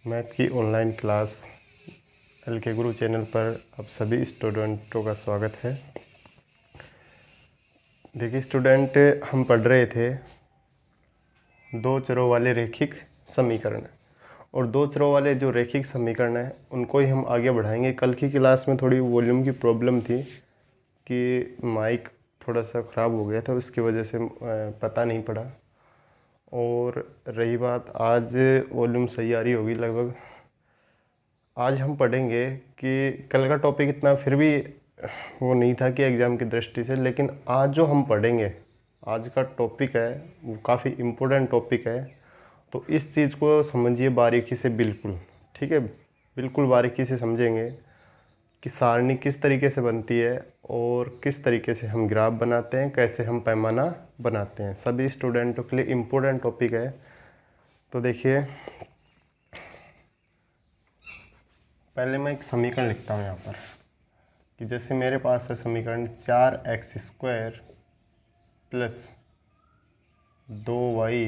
Math की online class LK गुरु channel पर आप सभी स्टूडेंटों का स्वागत है। देखिए स्टूडेंट, हम पढ़ रहे थे दो चरों वाले रैखिक समीकरण, और दो चरों वाले जो रैखिक समीकरण हैं उनको ही हम आगे बढ़ाएंगे। कल की क्लास में थोड़ी वॉल्यूम की प्रॉब्लम थी कि माइक थोड़ा सा ख़राब हो गया था, उसकी वजह से पता नहीं पड़ा। और रही बात, आज वॉल्यूम सही आ रही होगी लगभग। आज हम पढ़ेंगे कि कल का टॉपिक इतना फिर भी वो नहीं था कि एग्ज़ाम की दृष्टि से, लेकिन आज जो हम पढ़ेंगे, आज का टॉपिक है वो काफ़ी इम्पोर्टेंट टॉपिक है। तो इस चीज़ को समझिए बारीकी से, बिल्कुल ठीक है, बिल्कुल बारीकी से समझेंगे कि सारणी किस तरीके से बनती है और किस तरीके से हम ग्राफ बनाते हैं, कैसे हम पैमाना बनाते हैं। सभी स्टूडेंटों के लिए इम्पोर्टेंट टॉपिक है। तो देखिए, पहले मैं एक समीकरण लिखता हूँ यहाँ पर कि जैसे मेरे पास है समीकरण 4x² प्लस 2y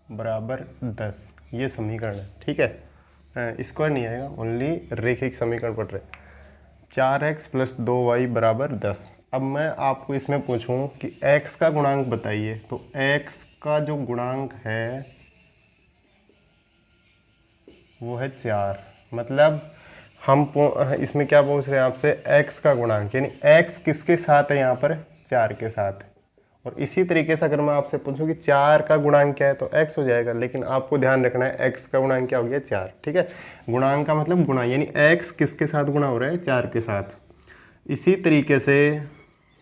बराबर 10। ये समीकरण है, ठीक है। स्क्वायर नहीं आएगा, ओनली रैखिक समीकरण पढ़ रहे। 4x प्लस 2y बराबर 10। अब मैं आपको इसमें पूछूं कि x का गुणांक बताइए, तो x का जो गुणांक है वो है 4। मतलब हम इसमें क्या पूछ रहे हैं आपसे, x का गुणांक, यानी x किसके साथ है यहाँ पर, 4 के साथ। और इसी तरीके से अगर मैं आपसे पूछूं कि 4 का गुणांक क्या है तो x हो जाएगा, लेकिन आपको ध्यान रखना है x का गुणांक क्या हो गया, 4। ठीक है, गुणांक का मतलब गुणा, यानी x किसके साथ गुणा हो रहा है, 4 के साथ। इसी तरीके से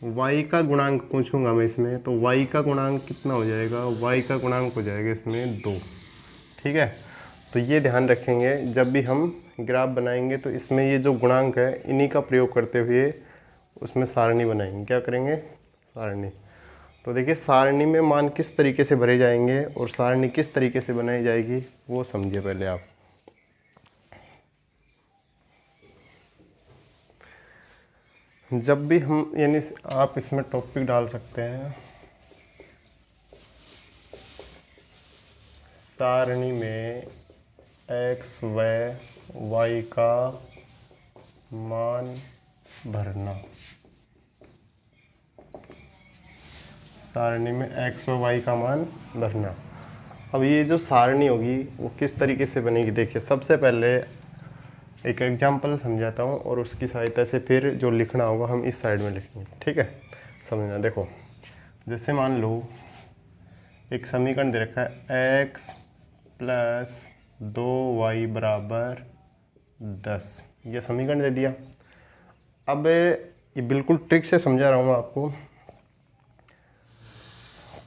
y का गुणांक पूछूंगा मैं इसमें, तो y का गुणांक कितना हो जाएगा, y का गुणांक हो जाएगा इसमें 2। ठीक है, तो ये ध्यान रखेंगे जब भी हम ग्राफ बनाएंगे, तो इसमें ये जो गुणांक है इन्हीं का प्रयोग करते हुए उसमें सारणी बनाएंगे। क्या करेंगे, सारणी। तो देखिए सारणी में मान किस तरीके से भरे जाएंगे और सारणी किस तरीके से बनाई जाएगी वो समझिए पहले आप। जब भी हम, यानी आप इसमें टॉपिक डाल सकते हैं, सारणी में x व y का मान भरना। सारणी में x व y का मान भरना। अब ये जो सारणी होगी वो किस तरीके से बनेगी, देखिए सबसे पहले एक एग्जाम्पल समझाता हूँ और उसकी सहायता से फिर जो लिखना होगा हम इस साइड में लिखेंगे। ठीक है, समझना। देखो जैसे मान लो एक समीकरण दे रखा है x प्लस 2y बराबर 10, ये समीकरण दे दिया। अब ये बिल्कुल ट्रिक से समझा रहा हूँ आपको।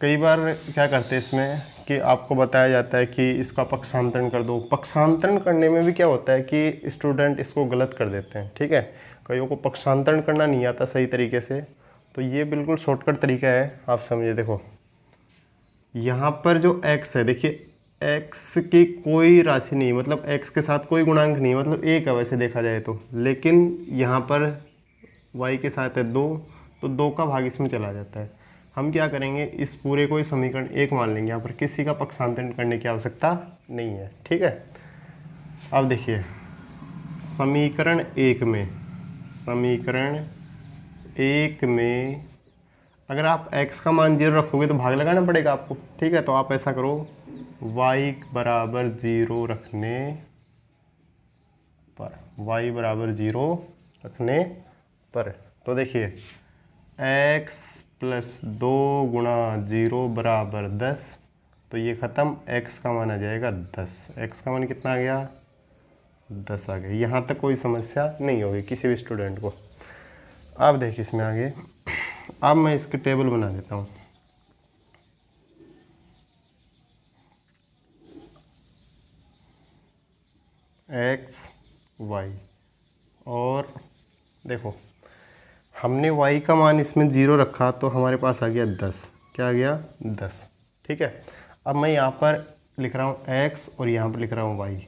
कई बार क्या करते हैं इसमें कि आपको बताया जाता है कि इसका पक्षांतरण कर दो। पक्षांतरण करने में भी क्या होता है कि स्टूडेंट इसको गलत कर देते हैं। ठीक है, कईयों को पक्षांतरण करना नहीं आता सही तरीके से, तो ये बिल्कुल शॉर्टकट तरीका है, आप समझिए। देखो यहाँ पर जो x है, देखिए x की कोई राशि नहीं, मतलब x के साथ कोई गुणांक नहीं, मतलब एक है वैसे देखा जाए तो, लेकिन यहाँ पर y के साथ है 2, तो 2 का भाग इसमें चला जाता है। हम क्या करेंगे, इस पूरे को ही समीकरण 1 मान लेंगे, यहाँ पर किसी का पक्षांतरण करने की आवश्यकता नहीं है। ठीक है, अब देखिए समीकरण 1 में अगर आप x का मान 0 रखोगे तो भाग लगाना पड़ेगा आपको। ठीक है, तो आप ऐसा करो, y बराबर 0 रखने पर, y बराबर 0 रखने पर, तो देखिए x प्लस 2 गुणा 0 बराबर 10, तो ये ख़त्म, x का मान आ जाएगा 10। x का मान कितना आ गया, 10 आ गया। यहाँ तक कोई समस्या नहीं होगी किसी भी स्टूडेंट को। अब देखिए इसमें आगे, अब मैं इसकी टेबल बना देता हूँ। x y, और देखो हमने y का मान इसमें 0 रखा तो हमारे पास आ गया 10। क्या आ गया, 10। ठीक है, अब मैं यहाँ पर लिख रहा हूँ x और यहाँ पर लिख रहा हूँ y।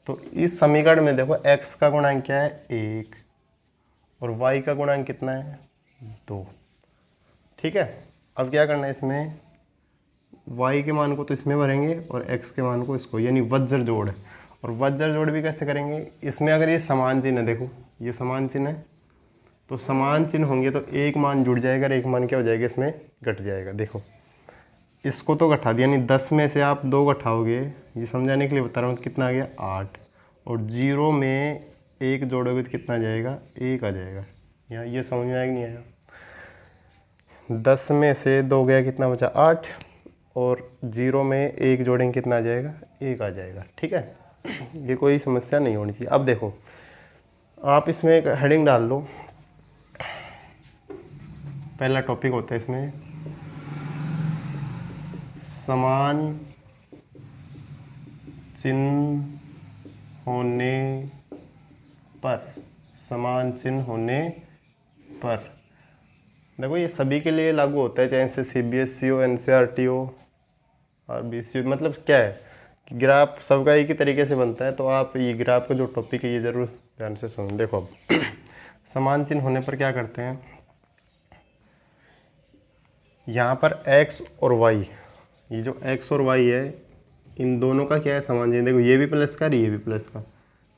तो इस समीकरण में देखो x का गुणांक क्या है, 1, और y का गुणांक कितना है, 2। ठीक है, अब क्या करना है इसमें, y के मान को तो इसमें भरेंगे और x के मान को इसको, यानी वज्र जोड़। और वज्र जोड़ भी कैसे करेंगे, इसमें अगर ये समान चिन्ह है, देखो ये समान चिन्ह है, तो समान चिन्ह होंगे तो एक मान जुड़ जाएगा और एक मान क्या हो जाएगा, इसमें घट जाएगा। देखो इसको तो घटा दिया, यानी 10 में से आप 2 घटाओगे, ये समझाने के लिए बता रहा हूँ, कितना आ गया 8। और 0 में 1 जोड़ोगे तो कितना आ जाएगा, 1 आ जाएगा। यहाँ ये समझ में आएगा नहीं आएगा। 10 में से 2 गया, कितना बचा 8, और 0 में 1 जोड़ेंगे कितना आ जाएगा, 1 आ जाएगा। ठीक है, ये कोई समस्या नहीं होनी चाहिए। अब देखो आप इसमें एक हेडिंग डाल लो, पहला टॉपिक होता है इसमें समान चिन्ह होने पर, समान चिन्ह होने पर। देखो ये सभी के लिए लागू होता है, चाहे से CBSE हो, NCERT हो और BC, मतलब क्या है कि ग्राफ सबका एक ही तरीके से बनता है। तो आप ये ग्राफ का जो टॉपिक है ये ज़रूर ध्यान से सुनो। देखो अब समान चिन्ह होने पर क्या करते हैं, यहाँ पर x और y, ये जो x और y है इन दोनों का क्या है, समान चिन्ह। देखो ये भी प्लस का और ये भी प्लस का।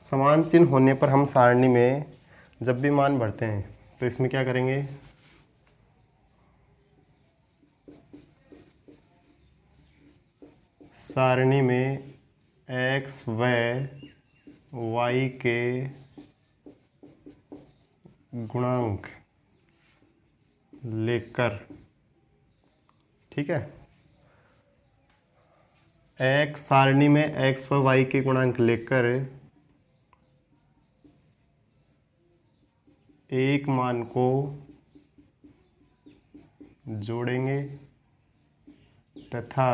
समान चिन्ह होने पर हम सारणी में जब भी मान भरते हैं तो इसमें क्या करेंगे, सारणी में x व y के गुणांक लेकर, ठीक है, x सारणी में x व y के गुणांक लेकर एक मान को जोड़ेंगे तथा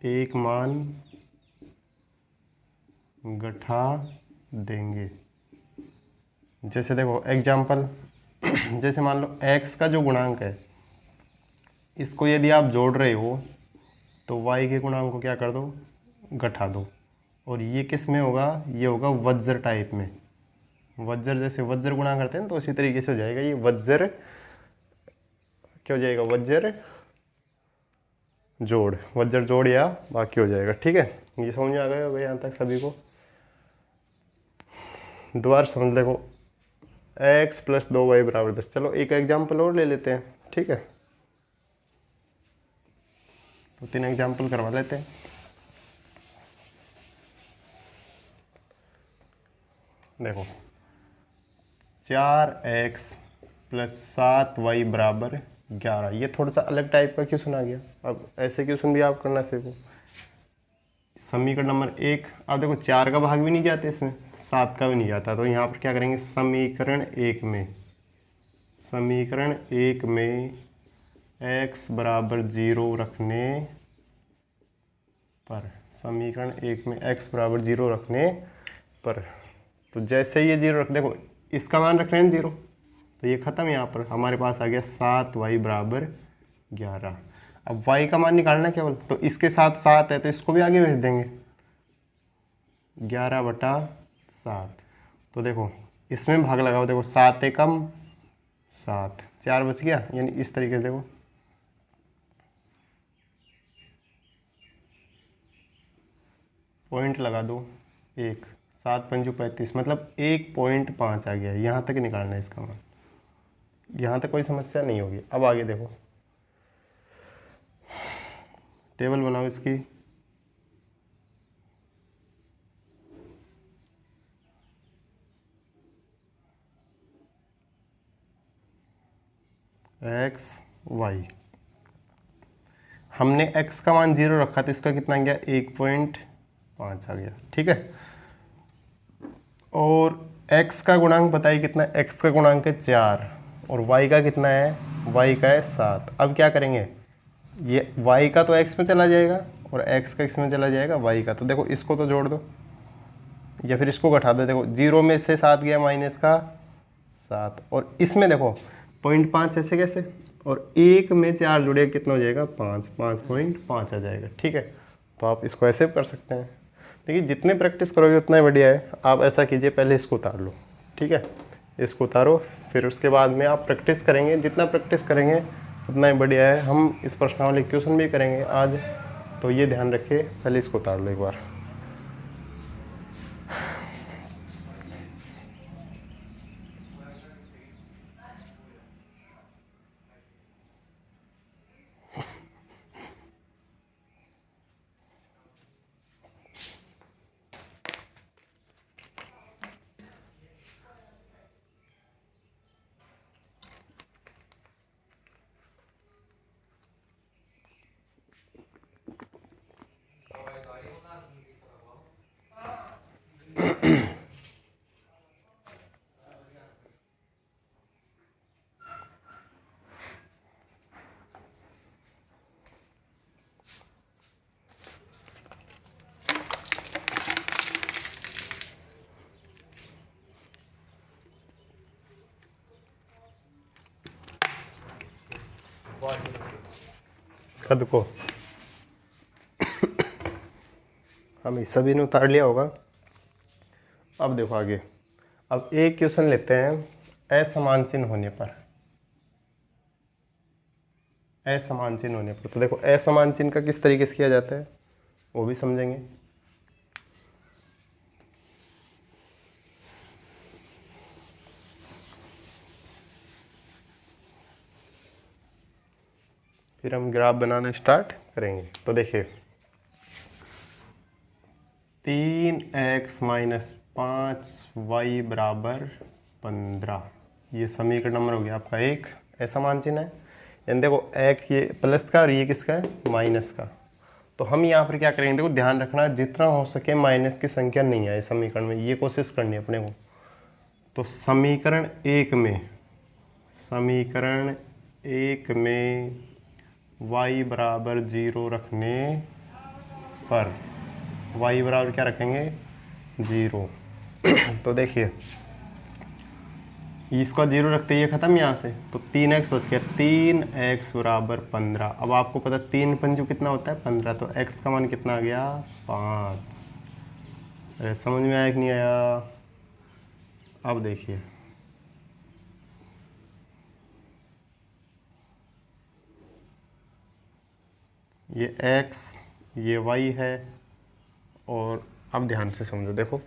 एक मान घटा देंगे। जैसे देखो एग्जाम्पल, जैसे मान लो x का जो गुणांक है इसको यदि आप जोड़ रहे हो तो y के गुणांक को क्या कर दो, घटा दो। और ये किस में होगा, ये होगा वज्र टाइप में। वज्र, जैसे वज्र गुणा करते हैं तो उसी तरीके से हो जाएगा ये वज्र, क्या हो जाएगा, वज्र जोड़, वज्र जोड़ या बाकी हो जाएगा। ठीक है, ये समझ में आ गया होगा यहाँ तक सभी को। दोबारा समझ देखो, x + 2y = 10। चलो एक एग्जाम्पल और ले लेते हैं, ठीक है, तो 3 एग्जाम्पल करवा लेते हैं। देखो 4x + 7y = 11। ये थोड़ा सा अलग टाइप का क्वेश्चन आ गया। अब ऐसे क्वेश्चन भी आप करना सीखो। समीकरण नंबर 1, अब देखो 4 का भाग भी नहीं जाते इसमें, 7 का भी नहीं जाता, तो यहाँ पर क्या करेंगे, समीकरण 1 में x = 0 रखने पर, समीकरण 1 में x = 0 रखने पर, तो जैसे ये 0 रख, देखो इसका मान रख रहे हैं 0, तो ये खत्म। यहाँ पर हमारे पास आ गया 7y = 11। अब y का मान निकालना केवल, तो इसके साथ 7 है तो इसको भी आगे भेज देंगे, 11/7। तो देखो इसमें भाग लगाओ, देखो 7 एकम 7, 4 बच गया, यानी इस तरीके से देखो पॉइंट लगा दो 1, 7 × 5 = 35, मतलब 1.5 आ गया। यहाँ तक निकालना है इसका मान, यहाँ तक कोई समस्या नहीं होगी। अब आगे देखो, टेबल बनाओ इसकी। x y, हमने x का मान 0 रखा तो इसका कितना गया, 1.5 आ गया। ठीक है, और x का गुणांक बताइए कितना, x का गुणांक है 4 और y का कितना है, y का है 7। अब क्या करेंगे, ये y का तो x में चला जाएगा और x का x में चला जाएगा y का, तो देखो इसको तो जोड़ दो या फिर इसको घटा दो। देखो 0 में से 7 गया, माइनस का 7, और इसमें देखो 0.5 ऐसे कैसे, और 1 में 4 जुड़े कितना हो जाएगा, 5.5 आ जाएगा। ठीक है, तो आप इसको ऐसे भी कर सकते हैं। देखिए जितने प्रैक्टिस करोगे उतना ही बढ़िया है। आप ऐसा कीजिए, पहले इसको उतार लो, ठीक है, इसको उतारो, फिर उसके बाद में आप प्रैक्टिस करेंगे। जितना प्रैक्टिस करेंगे उतना ही बढ़िया है। हम इस प्रश्नावली क्वेश्चन भी करेंगे आज, तो ये ध्यान रखिए। पहले इसको उतार लो एक बार। खद को हम इस सभी ने उतार लिया होगा। अब देखो आगे, अब एक क्वेश्चन लेते हैं असमान चिन्ह होने पर। असमान चिन्ह होने पर तो देखो असमान चिन्ह का किस तरीके से किया जाता है वो भी समझेंगे। फिर हम ग्राफ बनाना स्टार्ट करेंगे। तो देखिए 3x माइनस 5y बराबर 15, ये समीकरण नंबर हो गया आपका एक। असमान चिन्ह है, यानी देखो x ये प्लस का और ये किसका है, माइनस का। तो हम यहाँ पर क्या करेंगे, देखो ध्यान रखना जितना हो सके माइनस की संख्या नहीं आए समीकरण में, ये कोशिश करनी है अपने को। तो समीकरण एक में y बराबर 0 रखने पर, y बराबर क्या रखेंगे 0। तो देखिए इसका 0 रखते ही ये खत्म यहाँ से, तो 3x बच गया। 3x बराबर 15। अब आपको पता 3 पंजू कितना होता है 15, तो x का मान कितना आ गया 5। अरे समझ में आया कि नहीं आया। अब देखिए ये x ये y है, और अब ध्यान से समझो। देखो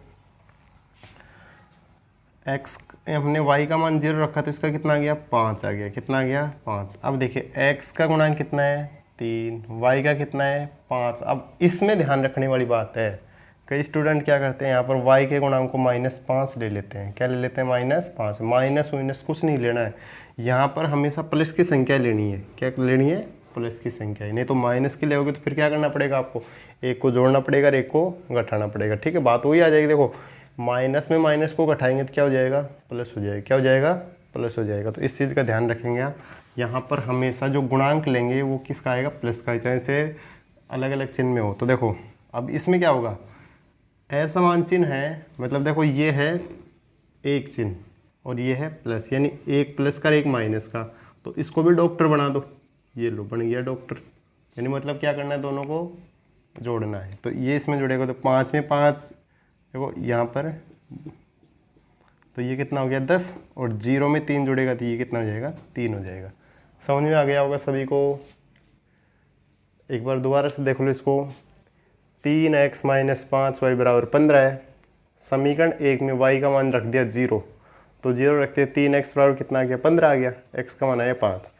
x हमने y का मान 0 रखा तो इसका कितना आ गया 5 आ गया। कितना आ गया 5। अब देखिए x का गुणांक कितना है 3, y का कितना है 5। अब इसमें ध्यान रखने वाली बात है, कई स्टूडेंट क्या करते हैं यहाँ पर y के गुणांक को -5 ले लेते हैं। क्या ले लेते हैं -5। माइनस माइनस कुछ नहीं लेना है, यहाँ पर हमेशा प्लस की संख्या लेनी है। क्या लेनी है, प्लस की संख्या। नहीं तो माइनस की लेोगे तो फिर क्या करना पड़ेगा आपको, एक को जोड़ना पड़ेगा और एक को घटाना पड़ेगा। ठीक है, बात वही आ जाएगी। देखो माइनस में माइनस को घटाएंगे तो क्या हो जाएगा, प्लस हो जाएगा। क्या हो जाएगा, प्लस हो जाएगा। तो इस चीज़ का ध्यान रखेंगे आप। यहाँ पर हमेशा जो गुणांक लेंगे वो किसका आएगा, प्लस का, चाहे से अलग अलग चिन्ह में हो। तो देखो अब इसमें क्या होगा, असमान चिन्ह है, मतलब देखो ये है एक चिन्ह और ये है प्लस, यानी एक प्लस का एक माइनस का। तो इसको भी डॉक्टर बना दो, ये लो बन गया डॉक्टर। यानी मतलब क्या करना है, दोनों को जोड़ना है। तो ये इसमें जुड़ेगा तो 5 में 5, देखो यहाँ पर, तो ये कितना हो गया 10, और 0 में 3 जुड़ेगा तो ये कितना हो जाएगा 3 हो जाएगा। समझ में आ गया होगा सभी को। एक बार दोबारा से देख लो इसको। 3x माइनस 5y बराबर 15 है। समीकरण एक में y का मान रख दिया 0, तो 0 रखते 3x बराबर कितना आ गया 15 आ गया। x का मान आया 5,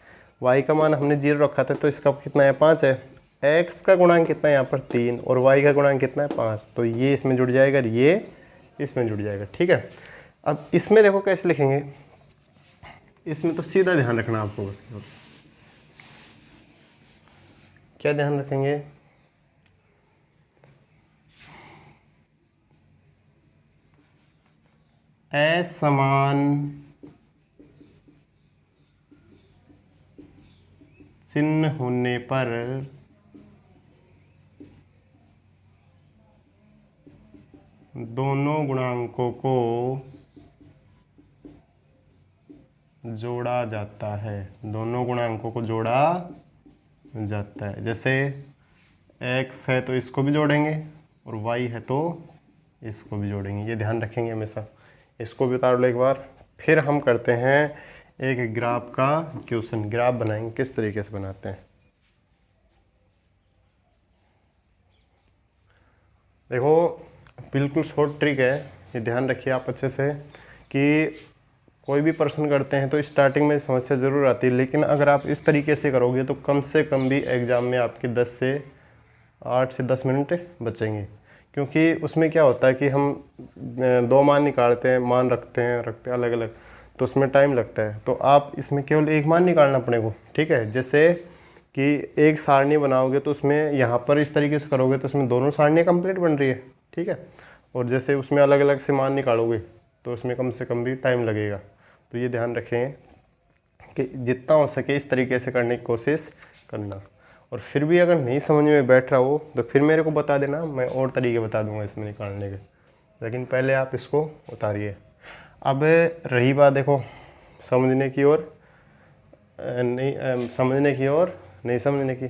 y का मान हमने 0 रखा था तो इसका कितना है 5 है। x का गुणांक कितना है यहाँ पर 3, और y का गुणांक कितना है 5। तो ये इसमें जुड़ जाएगा, ये इसमें जुड़ जाएगा। ठीक है, अब इसमें देखो कैसे लिखेंगे, इसमें तो सीधा ध्यान रखना आपको बस। क्या ध्यान रखेंगे, असमान चिन्ह होने पर दोनों गुणांकों को जोड़ा जाता है। दोनों गुणांकों को जोड़ा जाता है। जैसे x है तो इसको भी जोड़ेंगे, और y है तो इसको भी जोड़ेंगे। ये ध्यान रखेंगे हमेशा। इसको भी उतार लो एक बार। फिर हम करते हैं एक ग्राफ का क्वेश्चन। ग्राफ बनाएंगे, किस तरीके से बनाते हैं देखो, बिल्कुल शॉर्ट ट्रिक है, ये ध्यान रखिए आप अच्छे से कि कोई भी प्रश्न करते हैं तो स्टार्टिंग में समस्या ज़रूर आती है, लेकिन अगर आप इस तरीके से करोगे तो कम से कम भी एग्ज़ाम में आपके 8 से 10 मिनट बचेंगे। क्योंकि उसमें क्या होता है कि हम 2 मान निकालते हैं, मान रखते हैं अलग अलग, तो उसमें टाइम लगता है। तो आप इसमें केवल एक मान निकालना अपने को, ठीक है। जैसे कि एक सारणी बनाओगे तो उसमें यहाँ पर इस तरीके से करोगे तो उसमें दोनों सारणियाँ कंप्लीट बन रही है, ठीक है। और जैसे उसमें अलग अलग से मान निकालोगे तो उसमें कम से कम भी टाइम लगेगा। तो ये ध्यान रखें कि जितना हो सके इस तरीके से करने की कोशिश करना। और फिर भी अगर नहीं समझ में बैठ रहा हो तो फिर मेरे को बता देना, मैं और तरीके बता दूंगा इसमें निकालने के, लेकिन पहले आप इसको उतारिए। अब रही बात देखो समझने की और नहीं समझने की,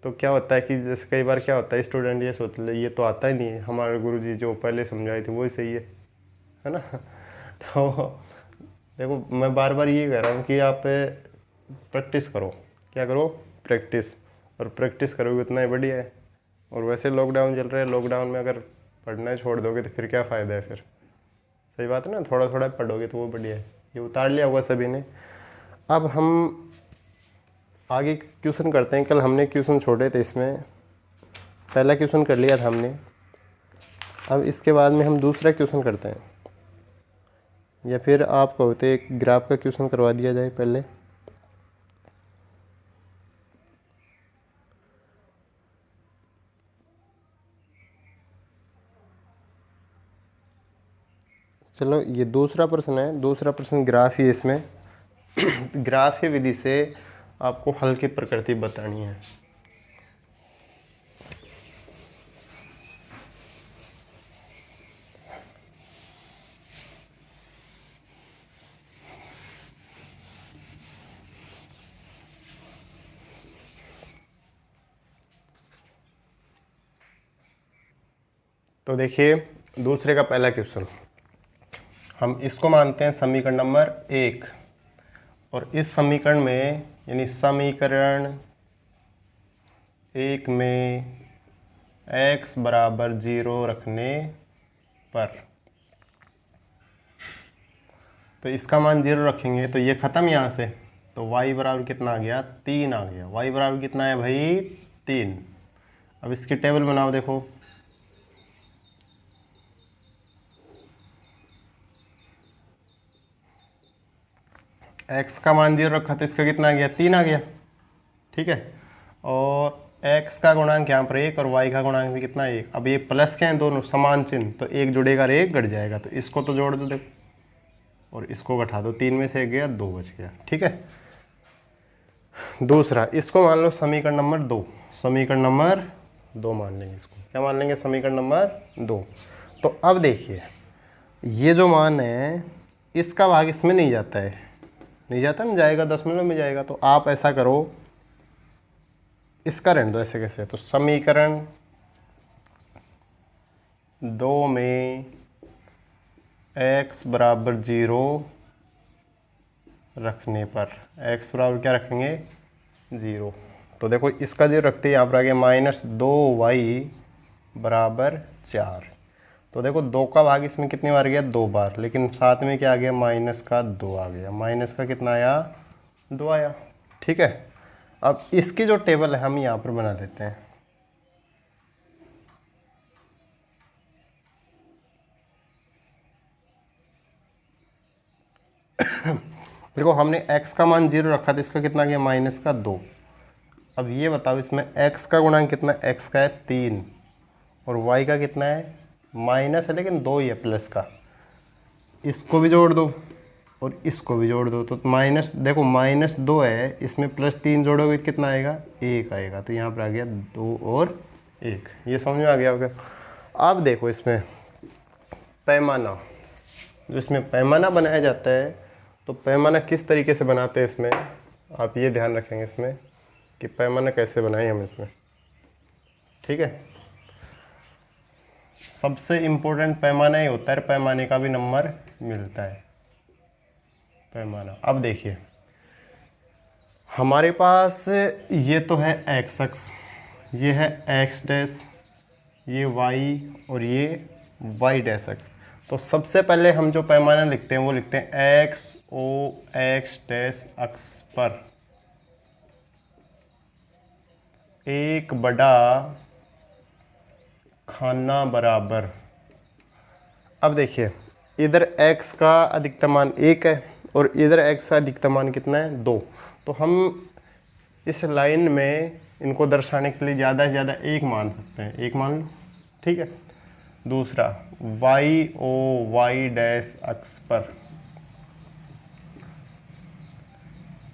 तो क्या होता है कि जैसे कई बार क्या होता है स्टूडेंट ये सोच ले ये तो आता ही नहीं है, हमारे गुरुजी जो पहले समझाए थे वही सही है ना। तो देखो मैं बार बार ये कह रहा हूँ कि आप प्रैक्टिस करो। क्या करो? प्रैक्टिस। और प्रैक्टिस करोगे उतना ही बढ़िया है। और वैसे लॉकडाउन चल रहा है, लॉकडाउन में अगर पढ़ना छोड़ दोगे तो फिर क्या फ़ायदा है फिर। सही बात है ना, थोड़ा थोड़ा पढ़ोगे तो वो बढ़िया है। ये उतार लिया होगा सभी ने। अब हम आगे क्वेश्चन करते हैं। कल हमने क्वेश्चन छोड़े थे, इसमें पहला क्वेश्चन कर लिया था हमने। अब इसके बाद में हम दूसरा क्वेश्चन करते हैं, या फिर आप कहते एक ग्राफ का क्वेश्चन करवा दिया जाए पहले। चलो ये दूसरा प्रश्न है, दूसरा प्रश्न ग्राफ ही इसमें ग्राफ ही विधि से आपको हल की प्रकृति बतानी है। तो देखिए दूसरे का पहला क्वेश्चन, हम इसको मानते हैं समीकरण नंबर 1। और इस समीकरण में यानी समीकरण 1 में x बराबर 0 रखने पर, तो इसका मान 0 रखेंगे तो ये ख़त्म यहाँ से, तो y बराबर कितना आ गया? 3 आ गया। y बराबर कितना है भाई? 3। अब इसकी टेबल बनाओ, देखो x का मान 0 रखा तो इसका कितना आ गया? 3 आ गया, ठीक है। और x का गुणांक यहाँ पर 1 और y का गुणांक भी कितना? 1। अब ये प्लस के हैं दोनों समान चिन्ह, तो एक जुड़ेगा और एक घट जाएगा, तो इसको तो जोड़ दो देखो और इसको घटा दो। 3 में से 1 गया, 2 बच गया, ठीक है। दूसरा, इसको मान लो समीकरण नंबर 2। समीकरण नंबर 2 मान लेंगे इसको। क्या मान लेंगे? समीकरण नंबर 2। तो अब देखिए ये जो मान है इसका भाग इसमें नहीं जाता है, नहीं जाता ना, जाएगा 10 में जाएगा। तो आप ऐसा करो, इसका रहने दो ऐसे कैसे। तो समीकरण 2 में x बराबर 0 रखने पर, x बराबर क्या रखेंगे? 0। तो देखो इसका 0 रखते हैं, यहाँ पर आ गया -2y बराबर 4। तो देखो 2 का भाग इसमें कितनी बार गया? 2 बार, लेकिन साथ में क्या आ गया? -2 आ गया। माइनस का कितना आया? 2 आया, ठीक है। अब इसकी जो टेबल है हम यहाँ पर बना लेते हैं। देखो हमने x का मान 0 रखा था, इसका कितना गया? -2। अब ये बताओ इसमें x का गुणांक कितना? x का है 3 और y का कितना है? माइनस है लेकिन 2 ही है प्लस का। इसको भी जोड़ दो और इसको भी जोड़ दो, तो माइनस, देखो -2 है, इसमें +3 जोड़ोगे कितना आएगा? 1 आएगा। तो यहाँ पर आ गया 2 और 1। ये समझ में आ गया होगा। अब देखो इसमें पैमाना, जो इसमें पैमाना बनाया जाता है, तो पैमाना किस तरीके से बनाते हैं इसमें आप ये ध्यान रखेंगे इसमें कि पैमाना कैसे बनाएं हम इसमें, ठीक है। सबसे इम्पोर्टेंट पैमाना ही होता है, पैमाने का भी नंबर मिलता है। पैमाना। अब देखिए हमारे पास ये तो है एक्स अक्स, ये है एक्स डैश, ये वाई और ये वाई डैश एक्स। तो सबसे पहले हम जो पैमाना लिखते हैं वो लिखते हैं एक्स ओ एक्स डैश अक्स पर एक बड़ा खाना बराबर। अब देखिए इधर x का अधिकतम मान 1 है और इधर x का अधिकतम मान कितना है 2। तो हम इस लाइन में इनको दर्शाने के लिए ज़्यादा से ज़्यादा 1 मान सकते हैं, 1 मान लो, ठीक है। दूसरा वाई ओ वाई डैश अक्स पर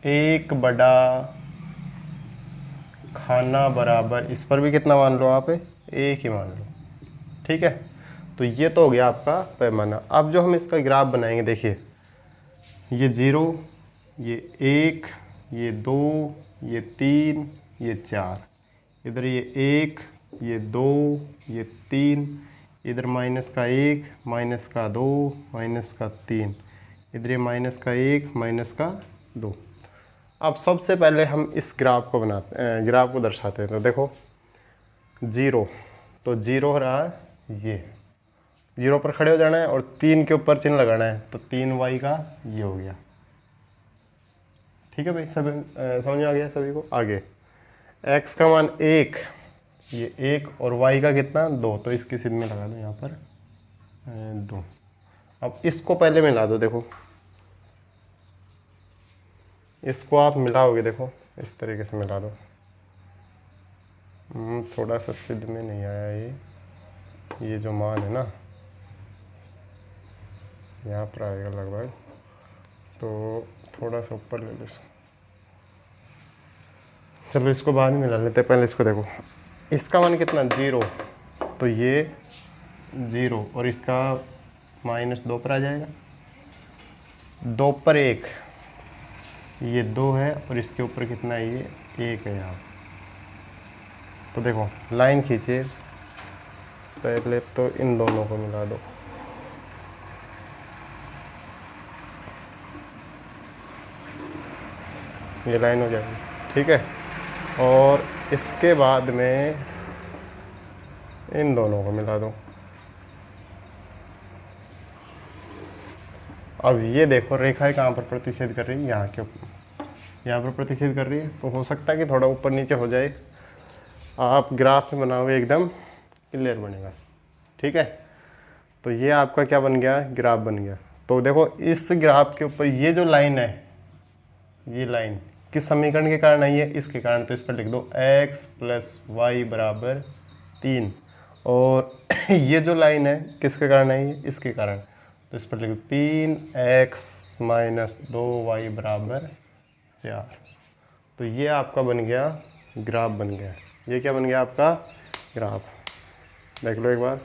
एक बड़ा खाना बराबर, इस पर भी कितना मान लो आप, 1 ही मान लो, ठीक है। तो ये तो हो गया आपका पैमाना। अब जो हम इसका ग्राफ बनाएंगे, देखिए ये 0, ये 1, ये 2, ये 3, ये 4, इधर ये 1, ये 2, ये 3, इधर माइनस का 1, माइनस का 2, माइनस का 3, इधर ये माइनस का 1, माइनस का 2। अब सबसे पहले हम इस ग्राफ को ग्राफ को दर्शाते हैं। तो देखो 0, तो 0 हो रहा है, ये 0 पर खड़े हो जाना है और 3 के ऊपर चिन्ह लगाना है, तो 3y का ये हो गया, ठीक है भाई। सभी समझ में आ गया सभी को। आगे x का मान 1, ये 1 और y का कितना 2, तो इसकी सिद्ध में लगा दो यहाँ पर 2। अब इसको पहले मिला दो, देखो इसको आप मिलाओगे, देखो इस तरीके से मिला दो। थोड़ा सा सिद्ध में नहीं आया ये जो मान है ना यहाँ पर आएगा लगभग, तो थोड़ा सा ऊपर ले लो इसको। चलो इसको बाद में मिला लेते, पहले इसको देखो। इसका मान कितना 0, तो ये 0 और इसका -2 पर आ जाएगा, 2 पर 1, ये 2 है और इसके ऊपर कितना है, ये 1 है यहाँ। तो देखो लाइन खींचिए, पहले तो इन दोनों को मिला दो, ये लाइन हो जाएगी, ठीक है। और इसके बाद में इन दोनों को मिला दो। अब ये देखो रेखाएं कहाँ पर प्रतिच्छेद कर रही है, यहाँ के ऊपर, यहाँ पर प्रतिच्छेद कर रही है। तो हो सकता है कि थोड़ा ऊपर नीचे हो जाए, आप ग्राफ में बनाओगे एकदम क्लियर बनेगा, ठीक है। तो ये आपका क्या बन गया, ग्राफ बन गया। तो देखो इस ग्राफ के ऊपर ये जो लाइन है, ये लाइन किस समीकरण के कारण आई है, इसके कारण। तो इस पर लिख दो x + y = 3। और ये जो लाइन है किसके कारण आई है, इसके कारण। तो इस पर लिख दो 3x - 2y = 4। तो ये आपका बन गया ग्राफ बन गया। ये क्या बन गया आपका ग्राफ, देख लो एक बार।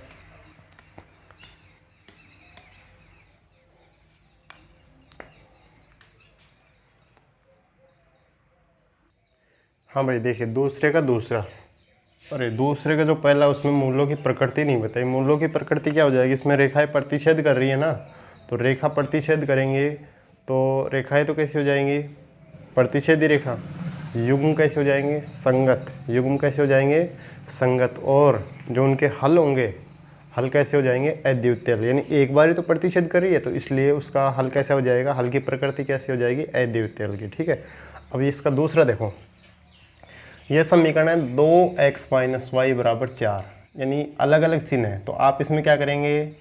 हाँ भाई देखिए दूसरे का दूसरा, अरे दूसरे का जो पहला, उसमें मूलों की प्रकृति नहीं बताई। मूलों की प्रकृति क्या हो जाएगी, इसमें रेखाएं प्रतिच्छेद कर रही है ना, तो रेखा प्रतिच्छेद करेंगे तो रेखाएं तो कैसी हो जाएंगी, प्रतिच्छेदी रेखा। युग्म कैसे हो जाएंगे, संगत। युग्म कैसे हो जाएंगे, संगत। और जो उनके हल होंगे, हल कैसे हो जाएंगे, अद्वितीय। यानी एक बार ही तो प्रतिच्छेद कर रही है, तो इसलिए उसका हल कैसा हो जाएगा, हल की प्रकृति कैसी हो जाएगी, अद्वितीय की, ठीक है। अब इसका दूसरा देखो, यह समीकरण है 2x - y = 4, यानी अलग अलग चिन्ह है। तो आप इसमें क्या करेंगे,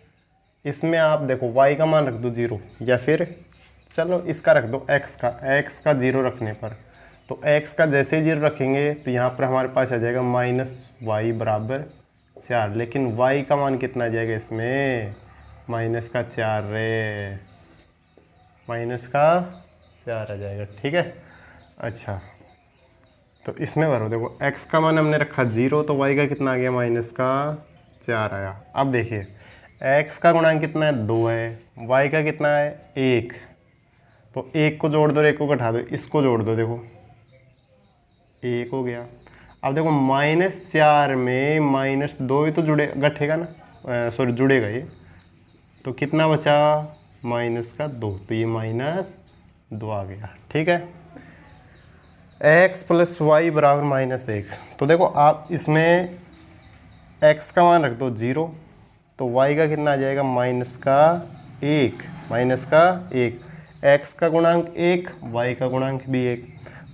इसमें आप देखो y का मान रख दो 0, या फिर चलो इसका रख दो x का 0 रखने पर। तो x का जैसे ही 0 रखेंगे तो यहाँ पर हमारे पास आ जाएगा -y = 4। लेकिन y का मान कितना आ जाएगा इसमें, -4 रे, -4 आ जाएगा, ठीक है। अच्छा तो इसमें भरो, देखो x का मान हमने रखा 0, तो y का कितना आ गया, -4 आया। अब देखिए x का गुणांक कितना है, 2 है, y का कितना है, 1। तो 1 को जोड़ दो, 1 को घटा दो, इसको जोड़ दो, देखो 1 हो गया। अब देखो -4 में -2 ही तो घटेगा ना, सॉरी जुड़ेगा ये, तो कितना बचा, -2। तो ये 2 आ गया। ठीक है, x प्लस वाई बराबर -1। तो देखो आप इसमें x का मान रख दो 0, तो y का कितना आ जाएगा -1, -1। x का गुणांक 1, y का गुणांक भी 1।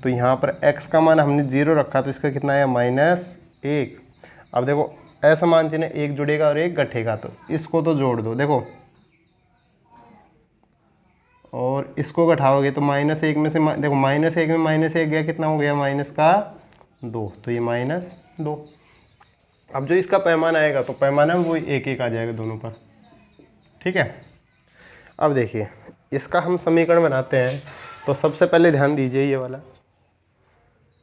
तो यहाँ पर x का मान हमने 0 रखा, तो इसका कितना आया -1। अब देखो ऐसा मान चिन्ह 1 जुड़ेगा और 1 घटेगा, तो इसको तो जोड़ दो देखो, और इसको घटाओगे तो -1 में से देखो -1 में -1 गया, कितना हो गया -2, तो ये -2। अब जो इसका पैमाना आएगा तो पैमाना में वही 1 1 आ जाएगा दोनों पर। ठीक है, अब देखिए इसका हम समीकरण बनाते हैं। तो सबसे पहले ध्यान दीजिए ये वाला,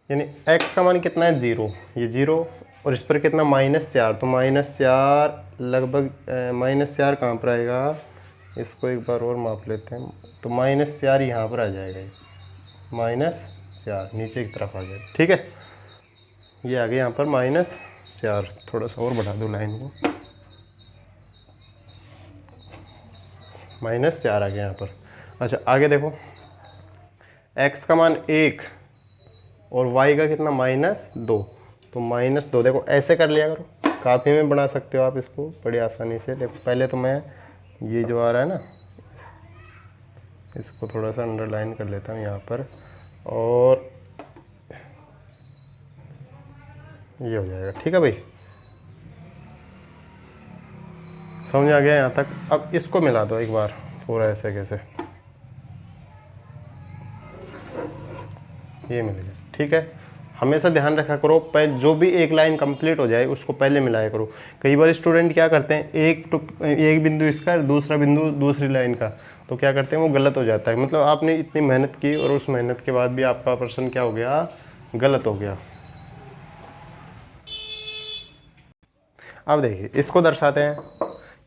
यानी x का मान कितना है 0, ये 0, और इस पर कितना -4, तो -4 लगभग -4 कहाँ पर आएगा, इसको एक बार और माप लेते हैं। तो -4 यहाँ पर आ जाएगा, ये -4 नीचे की तरफ आ जाएगा। ठीक है, ये आ गया यहाँ पर -4। थोड़ा सा और बढ़ा दो लाइन को, -4 आ गया यहाँ पर। अच्छा आगे देखो, x का मान 1 और y का कितना -2, तो -2 देखो ऐसे कर लिया करो, काफ़ी में बना सकते हो आप इसको बड़ी आसानी से। देखो पहले तो मैं ये जो आ रहा है ना, इसको थोड़ा सा अंडरलाइन कर लेता हूँ यहाँ पर, और ये हो जाएगा। ठीक है भाई, समझ आ गया यहाँ तक। अब इसको मिला दो एक बार पूरा, ऐसे कैसे, ये मिल गया। ठीक है, हमेशा ध्यान रखा करो जो भी एक लाइन कंप्लीट हो जाए उसको पहले मिलाया करो। कई बार स्टूडेंट क्या करते हैं, एक बिंदु इसका दूसरा बिंदु दूसरी लाइन का, तो क्या करते हैं वो गलत हो जाता है। मतलब आपने इतनी मेहनत की और उस मेहनत के बाद भी आपका प्रश्न क्या हो गया, गलत हो गया। अब देखिए इसको दर्शाते हैं,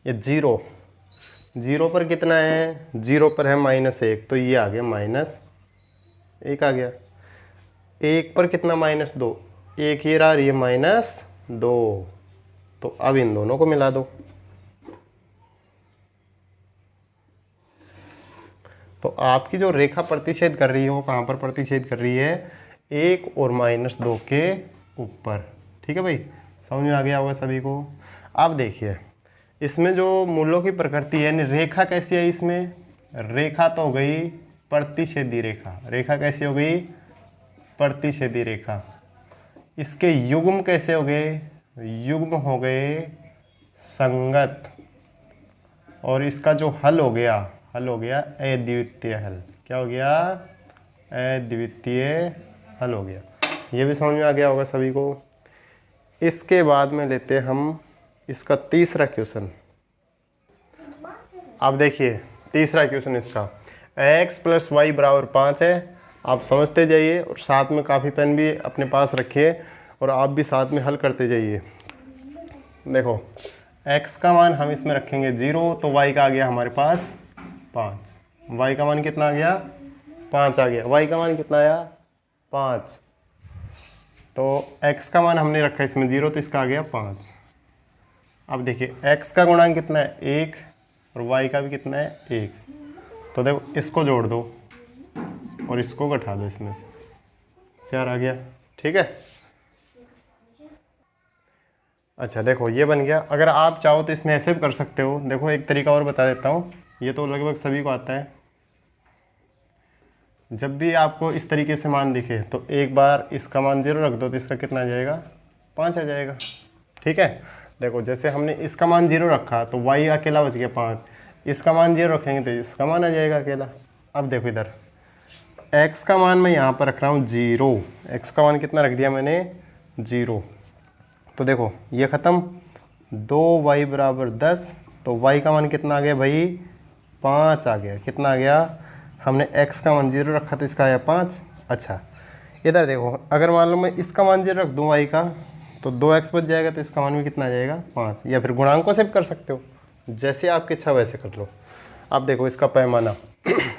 ये 0 पर कितना है, 0 पर है -1, तो ये आ गया -1 आ गया। 1 पर कितना -2, 1 ये रहा, ये -2, तो अब इन दोनों को मिला दो। तो आपकी जो रेखा प्रतिच्छेद कर रही है वो कहाँ पर प्रतिच्छेद कर रही है, 1 और -2 के ऊपर। ठीक है भाई, समझ में आ गया होगा सभी को। अब देखिए इसमें जो मूलों की प्रकृति है, यानी रेखा कैसी है, इसमें रेखा तो हो गई प्रतिच्छेदी रेखा। रेखा कैसी हो गई, प्रतिच्छेदी रेखा। इसके युग्म कैसे हो गए, युग्म हो गए संगत। और इसका जो हल हो गया अद्वितीय हल। क्या हो गया, अद्वितीय हल हो गया। ये भी समझ में आ गया होगा सभी को। इसके बाद में लेते हैं हम इसका तीसरा क्वेश्चन। आप देखिए तीसरा क्वेश्चन इसका, x + y = 5 है। आप समझते जाइए और साथ में काफ़ी पेन भी अपने पास रखिए और आप भी साथ में हल करते जाइए। देखो x का मान हम इसमें रखेंगे 0, तो y का आ गया हमारे पास 5। y का मान कितना आ गया, 5 आ गया। y का मान कितना आया, 5। तो x का मान हमने रखा इसमें 0, तो इसका आ गया 5। अब देखिए x का गुणांक कितना है, 1, और y का भी कितना है, 1। तो देखो इसको जोड़ दो और इसको घटा दो, इसमें से 4 आ गया। ठीक है, अच्छा देखो ये बन गया। अगर आप चाहो तो इसमें ऐसे भी कर सकते हो। देखो एक तरीका और बता देता हूँ, ये तो लगभग सभी को आता है। जब भी आपको इस तरीके से मान दिखे तो एक बार इसका मान 0 रख दो, तो इसका कितना आ जाएगा, 5 आ जाएगा। ठीक है, देखो जैसे हमने इसका मान 0 रखा तो y अकेला बच गया 5, इसका मान 0 रखेंगे तो इसका मान आ जाएगा अकेला। अब देखो इधर x का मान मैं यहाँ पर रख रहा हूँ 0, x का मान कितना रख दिया मैंने, 0। तो देखो ये ख़त्म, 2y = 10, तो y का मान कितना आ गया भाई, 5 आ गया। कितना आ गया, हमने x का मान 0 रखा तो इसका आया 5। अच्छा इधर देखो, अगर मान लो मैं इसका मान 0 रख दूँ y का, तो 2x बच जाएगा, तो इसका मान भी कितना आ जाएगा, 5। या फिर गुणांकों से भी कर सकते हो, जैसे आपकी इच्छा वैसे कर लो। अब देखो इसका पैमाना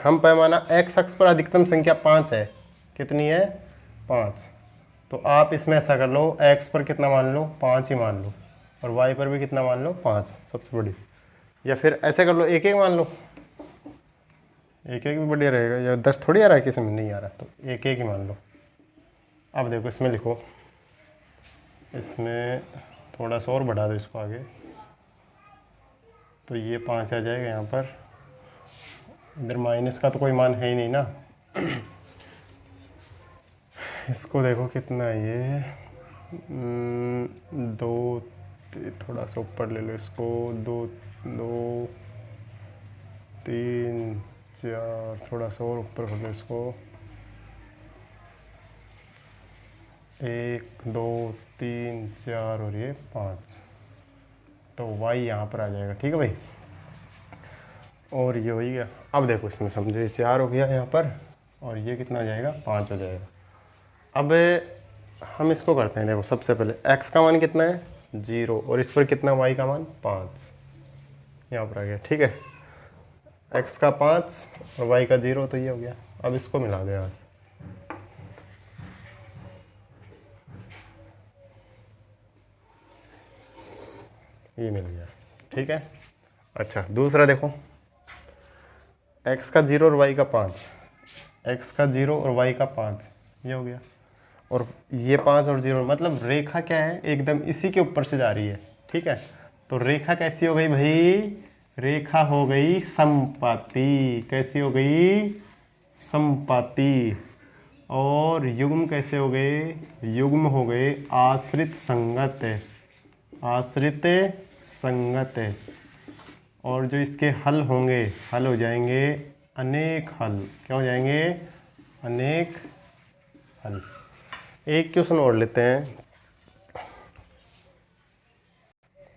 हम पैमाना x अक्ष पर अधिकतम संख्या 5 है, कितनी है, 5। तो आप इसमें ऐसा कर लो, x पर कितना मान लो, 5 ही मान लो, और y पर भी कितना मान लो, 5 सबसे बड़ी। या फिर ऐसे कर लो, एक एक मान लो, एक एक भी बढ़िया रहेगा, या 10 थोड़ी आ रहा है, किसी में नहीं आ रहा, तो एक एक ही मान लो। अब देखो इसमें लिखो, इसमें थोड़ा सा और बढ़ा दो इसको आगे, तो ये 5 आ जाएगा यहाँ पर। इधर माइनस का तो कोई मान है ही नहीं ना। इसको देखो कितना है ये, 2, थोड़ा सा ऊपर ले लो इसको, 2, 2, 3, 4, थोड़ा सा और ऊपर कर लो इसको, 1, 2, 3, 4 और ये 5, तो y यहाँ पर आ जाएगा। ठीक है भाई, और ये हो ही गया। अब देखो इसमें समझो, ये 4 हो गया यहाँ पर, और ये कितना हो जाएगा, 5 हो जाएगा। अब हम इसको करते हैं, देखो सबसे पहले x का मान कितना है, 0, और इस पर कितना, y का मान 5, यहाँ पर आ गया। ठीक है, x का 5 और y का 0, तो ये हो गया। अब इसको मिला दो यहाँ से, ये मिल गया। ठीक है, अच्छा दूसरा देखो, x का 0 और y का 5, x का 0 और y का 5, ये हो गया। और ये 5 और 0, मतलब रेखा क्या है, एकदम इसी के ऊपर से जा रही है। ठीक है, तो रेखा कैसी हो गई भाई, रेखा हो गई समपाती। कैसी हो गई, समपाती। और युग्म कैसे हो गए, युग्म हो गए आश्रित संगत, आश्रित संगत। और जो इसके हल होंगे, हल हो जाएंगे अनेक हल। क्या हो जाएंगे, अनेक हल। एक क्वेश्चन और लेते हैं,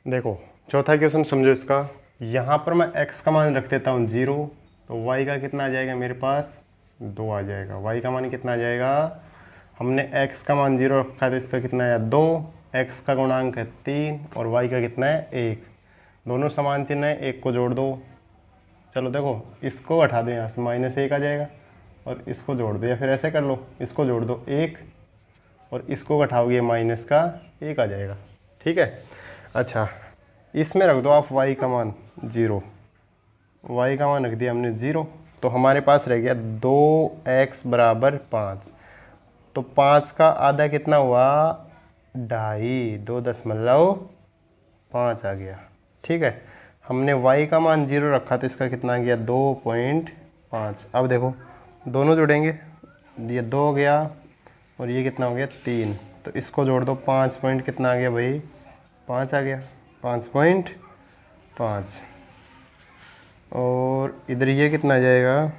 देखो चौथा क्वेश्चन समझो इसका। यहाँ पर मैं x का मान रख देता हूँ 0, तो y का कितना आ जाएगा मेरे पास, 2 आ जाएगा। y का मान कितना आ जाएगा, हमने x का मान 0 रखा है, तो इसका कितना है 2, x का गुणांक है 3 और y का कितना है 1। दोनों समान चिन्ह है, एक को जोड़ दो। चलो देखो, इसको हटा दो यहाँ से, -1 आ जाएगा, और इसको जोड़ दो, या फिर ऐसे कर लो, इसको जोड़ दो 1 और इसको घटाओगे माइनस का 1 आ जाएगा। ठीक है, अच्छा इसमें रख दो आप y का मान 0, y का मान रख दिया हमने 0, तो हमारे पास रह गया 2x बराबर 5। तो 5 का आधा कितना हुआ, 2.5, 2.5 आ गया। ठीक है, हमने y का मान 0 रखा, तो इसका कितना आ गया 2.5। अब देखो दोनों जुड़ेंगे, ये 2 हो गया और ये कितना हो गया 3, तो इसको जोड़ दो, 5 पॉइंट कितना आ गया भाई, 5 आ गया, 5.5। और इधर ये कितना आ जाएगा,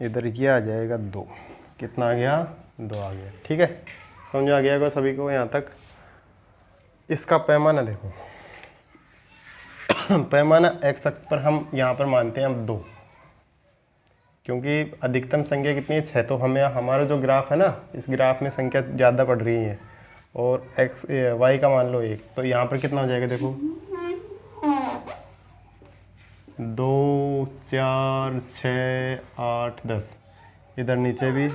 इधर ये आ जाएगा 2, कितना आ गया, 2 आ गया। ठीक है, समझ आ गया होगा सभी को यहाँ तक। इसका पैमाना देखो, पैमाना x अक्ष पर हम यहाँ पर मानते हैं हम 2, क्योंकि अधिकतम संख्या कितनी है 6, तो हमें हमारा जो ग्राफ है ना, इस ग्राफ में संख्या ज़्यादा बढ़ रही है, और y का मान लो 1, तो यहाँ पर कितना हो जाएगा देखो, 2, 4, 6, 8, 10। इधर नीचे भी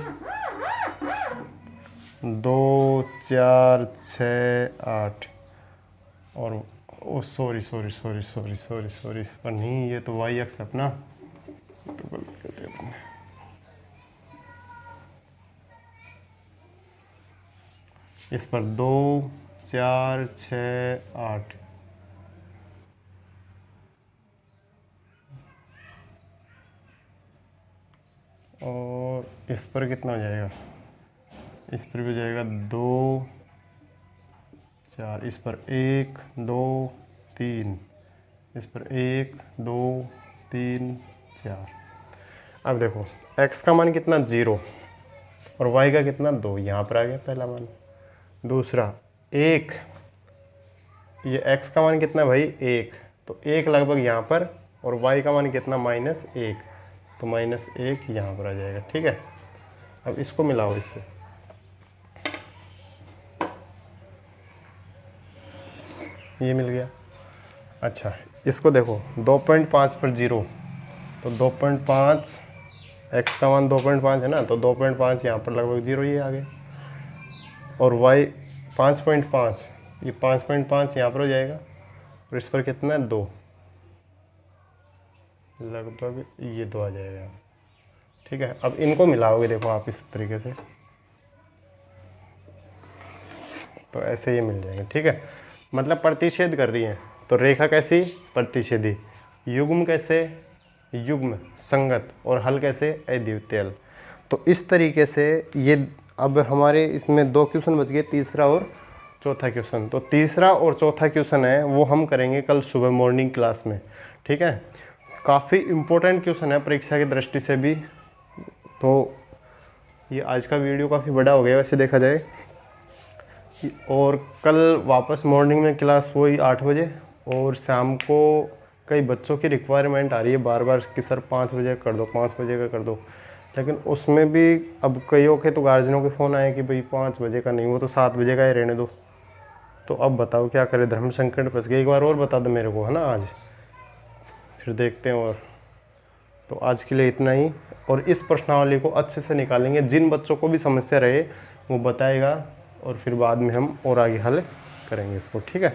2, 4, 6, 8, और ओ सॉरी, इस पर नहीं, ये तो y अक्ष अपना, तो गलत करते अपने, इस पर 2, 4, 6, 8, और इस पर कितना हो जाएगा, इस पर भी हो जाएगा 2, 4, इस पर 1, 2, 3, इस पर 1, 2, 3, 4। अब देखो x का मान कितना 0 और y का कितना 2, यहाँ पर आ गया पहला मान। दूसरा 1, ये x का मान कितना भाई 1, तो 1 लगभग यहाँ पर, और y का मान कितना -1, तो -1 यहाँ पर आ जाएगा। ठीक है, अब इसको मिलाओ इससे, ये मिल गया। अच्छा इसको देखो, 2.5 पर 0, तो 2.5, x का मान 2.5 है ना, तो 2.5 यहाँ पर लगभग 0 ये आ गया, और y 5.5, ये 5.5 यहाँ पर हो जाएगा, और इस पर कितना है 2, लगभग ये 2 आ जाएगा। ठीक है, अब इनको मिलाओगे देखो आप इस तरीके से, तो ऐसे ये मिल जाएंगे। ठीक है, मतलब प्रतिच्छेद कर रही है तो रेखा कैसी, प्रतिच्छेदी, युग्म कैसे, युग्म संगत, और हल कैसे, अद्वितीय। तो इस तरीके से ये अब हमारे इसमें 2 क्वेश्चन बच गए, तीसरा और चौथा क्वेश्चन। तो तीसरा और चौथा क्वेश्चन है वो हम करेंगे कल सुबह मॉर्निंग क्लास में। ठीक है, काफ़ी इम्पोर्टेंट क्वेश्चन है परीक्षा की दृष्टि से भी। तो ये आज का वीडियो काफ़ी बड़ा हो गया वैसे देखा जाए, और कल वापस मॉर्निंग में क्लास वही 8 बजे, और शाम को कई बच्चों की रिक्वायरमेंट आ रही है बार बार कि सर 5 बजे कर दो, 5 बजे का कर दो, लेकिन उसमें भी अब कईयों के तो गार्जियनों के फ़ोन आए कि भाई 5 बजे का नहीं, वो तो 7 बजे का ही रहने दो। तो अब बताओ क्या करें, धर्म संकट फंस गए। एक बार और बता दो मेरे को, है ना, आज फिर देखते हैं। और तो आज के लिए इतना ही, और इस प्रश्नावली को अच्छे से निकालेंगे, जिन बच्चों को भी समस्या रहे वो बताएगा, और फिर बाद में हम और आगे हल करेंगे इसको। ठीक है।